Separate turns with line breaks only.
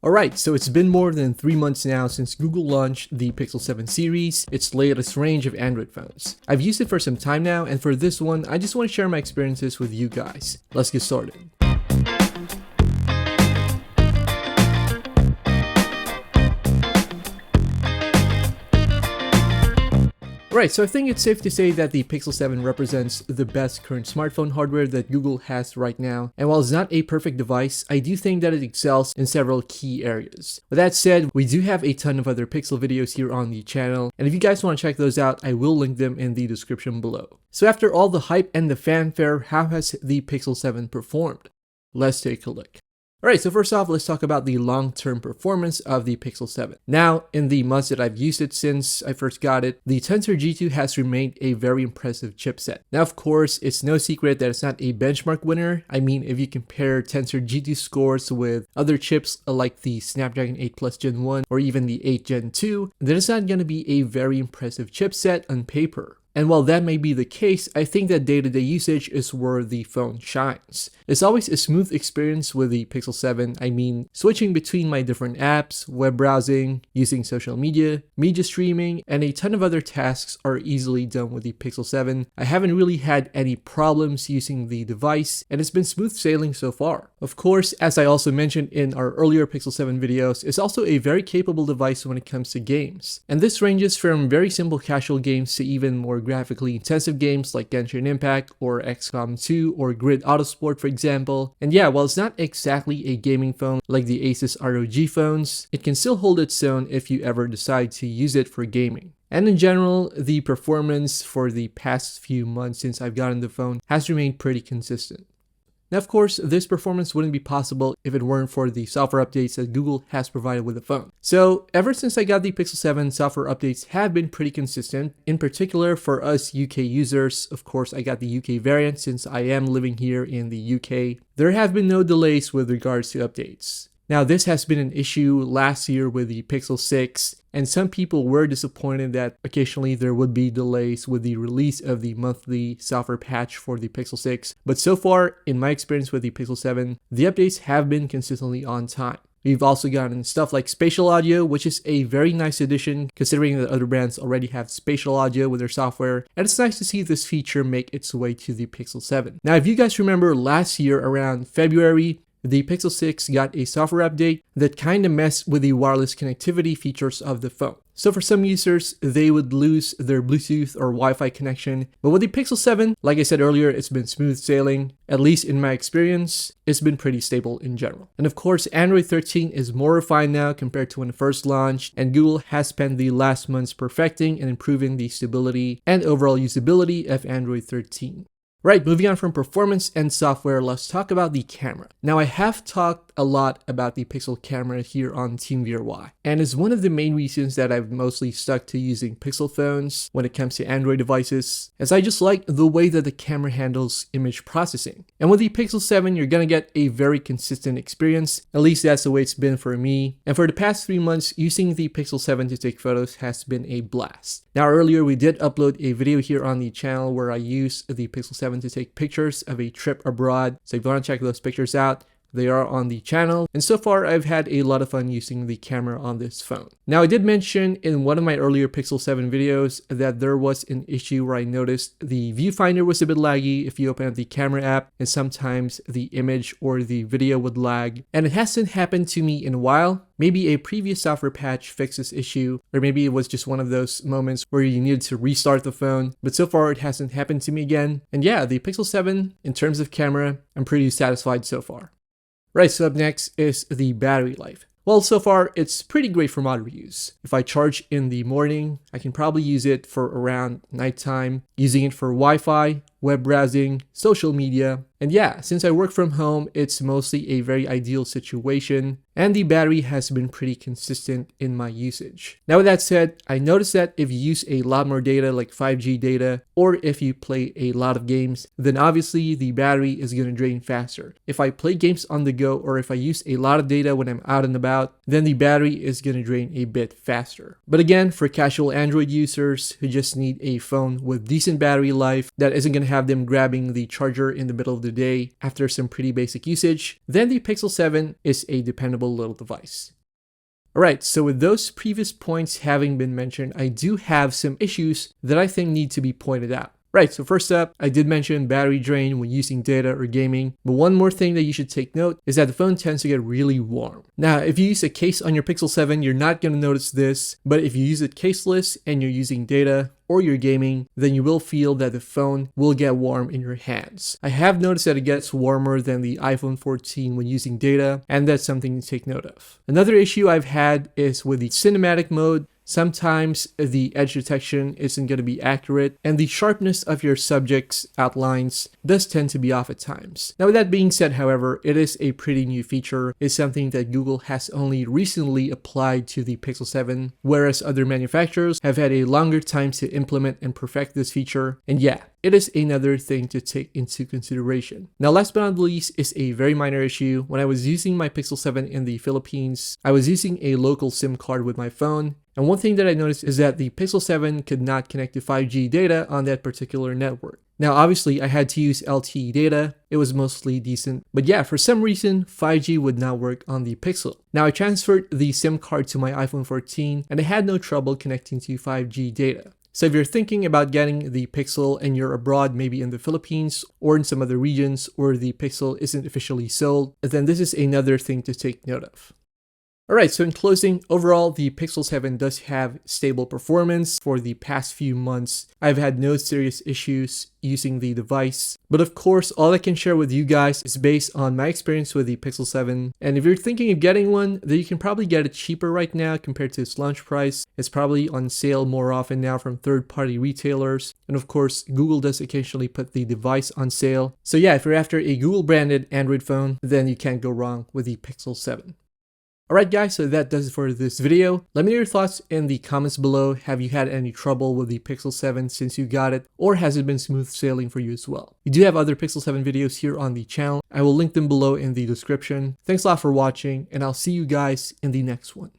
Alright, so it's been more than 3 months now since Google launched the Pixel 7 series, its latest range of Android phones. I've used it for some time now, and for this one, I just want to share my experiences with you guys. Let's get started. Right, so I think it's safe to say that the Pixel 7 represents the best current smartphone hardware that Google has right now. And while it's not a perfect device, I do think that it excels in several key areas. With that said, we do have a ton of other Pixel videos here on the channel, and if you guys want to check those out, I will link them in the description below. So after all the hype and the fanfare, how has the Pixel 7 performed? Let's take a look. Alright, so first off, let's talk about the long-term performance of the Pixel 7. Now, in the months that I've used it since I first got it, the Tensor G2 has remained a very impressive chipset. Now, of course, it's no secret that it's not a benchmark winner. I mean, if you compare Tensor G2 scores with other chips like the Snapdragon 8 Plus Gen 1 or even the 8 Gen 2, then it's not going to be a very impressive chipset on paper. And while that may be the case, I think that day-to-day usage is where the phone shines. It's always a smooth experience with the Pixel 7. I mean, switching between my different apps, web browsing, using social media streaming, and a ton of other tasks are easily done with the Pixel 7. I haven't really had any problems using the device, and it's been smooth sailing so far. Of course, as I also mentioned in our earlier Pixel 7 videos, it's also a very capable device when it comes to games. And this ranges from very simple casual games to even more graphically intensive games like Genshin Impact or XCOM 2 or Grid Autosport, for example. And yeah, while it's not exactly a gaming phone like the Asus ROG phones, it can still hold its own if you ever decide to use it for gaming. And in general, the performance for the past few months since I've gotten the phone has remained pretty consistent. Now, of course, this performance wouldn't be possible if it weren't for the software updates that Google has provided with the phone. So, ever since I got the Pixel 7, software updates have been pretty consistent. In particular, for us UK users, of course, I got the UK variant since I am living here in the UK. There have been no delays with regards to updates. Now, this has been an issue last year with the Pixel 6, and some people were disappointed that occasionally there would be delays with the release of the monthly software patch for the Pixel 6. But so far, in my experience with the Pixel 7, the updates have been consistently on time. We've also gotten stuff like spatial audio, which is a very nice addition considering that other brands already have spatial audio with their software, and it's nice to see this feature make its way to the Pixel 7. Now, if you guys remember last year around February, the Pixel 6 got a software update that kinda messed with the wireless connectivity features of the phone. So for some users, they would lose their Bluetooth or Wi-Fi connection. But with the Pixel 7, like I said earlier, it's been smooth sailing. At least in my experience, it's been pretty stable in general. And of course, Android 13 is more refined now compared to when it first launched, and Google has spent the last months perfecting and improving the stability and overall usability of Android 13. Right, moving on from performance and software, let's talk about the camera. Now, I have talked a lot about the Pixel camera here on TeamVRY, and it's one of the main reasons that I've mostly stuck to using Pixel phones when it comes to Android devices, as I just like the way that the camera handles image processing. And with the Pixel 7, you're gonna get a very consistent experience, at least that's the way it's been for me. And for the past 3 months, using the Pixel 7 to take photos has been a blast. Now, earlier we did upload a video here on the channel where I used the Pixel 7 to take pictures of a trip abroad. So if you want to check those pictures out, they are on the channel, and so far I've had a lot of fun using the camera on this phone. Now, I did mention in one of my earlier Pixel 7 videos that there was an issue where I noticed the viewfinder was a bit laggy if you open up the camera app, and sometimes the image or the video would lag. And it hasn't happened to me in a while. Maybe a previous software patch fixed this issue, or maybe it was just one of those moments where you needed to restart the phone, but so far it hasn't happened to me again. And yeah, the Pixel 7, in terms of camera, I'm pretty satisfied so far. Right, so up next is the battery life. Well, so far, it's pretty great for moderate use. If I charge in the morning, I can probably use it for around nighttime, using it for Wi-Fi, web browsing, social media. And yeah, since I work from home, it's mostly a very ideal situation, and the battery has been pretty consistent in my usage. Now, with that said, I noticed that if you use a lot more data like 5G data, or if you play a lot of games, then obviously the battery is going to drain faster. If I play games on the go, or if I use a lot of data when I'm out and about, then the battery is going to drain a bit faster. But again, for casual Android users who just need a phone with decent battery life that isn't going to have them grabbing the charger in the middle of the day after some pretty basic usage, then the Pixel 7 is a dependable little device. Alright, so with those previous points having been mentioned, I do have some issues that I think need to be pointed out. Right, so first up, I did mention battery drain when using data or gaming, but one more thing that you should take note is that the phone tends to get really warm. Now, if you use a case on your Pixel 7, you're not going to notice this, but if you use it caseless and you're using data or you're gaming, then you will feel that the phone will get warm in your hands. I have noticed that it gets warmer than the iPhone 14 when using data, and that's something to take note of. Another issue I've had is with the cinematic mode. Sometimes the edge detection isn't going to be accurate, and the sharpness of your subject's outlines does tend to be off at times. Now with that being said, however, it is a pretty new feature. It's something that Google has only recently applied to the Pixel 7, whereas other manufacturers have had a longer time to implement and perfect this feature. And yeah, it is another thing to take into consideration. Now last but not least is a very minor issue. When I was using my Pixel 7 in the Philippines, I was using a local SIM card with my phone. And one thing that I noticed is that the Pixel 7 could not connect to 5G data on that particular network. Now obviously I had to use LTE data, it was mostly decent, but yeah, for some reason 5G would not work on the Pixel. Now I transferred the SIM card to my iPhone 14 and I had no trouble connecting to 5G data. So if you're thinking about getting the Pixel and you're abroad, maybe in the Philippines or in some other regions where the Pixel isn't officially sold, then this is another thing to take note of. Alright, so in closing, overall, the Pixel 7 does have stable performance. For the past few months, I've had no serious issues using the device. But of course, all I can share with you guys is based on my experience with the Pixel 7. And if you're thinking of getting one, then you can probably get it cheaper right now compared to its launch price. It's probably on sale more often now from third-party retailers. And of course, Google does occasionally put the device on sale. So yeah, if you're after a Google-branded Android phone, then you can't go wrong with the Pixel 7. Alright guys, so that does it for this video. Let me know your thoughts in the comments below. Have you had any trouble with the Pixel 7 since you got it? Or has it been smooth sailing for you as well? We do have other Pixel 7 videos here on the channel. I will link them below in the description. Thanks a lot for watching, and I'll see you guys in the next one.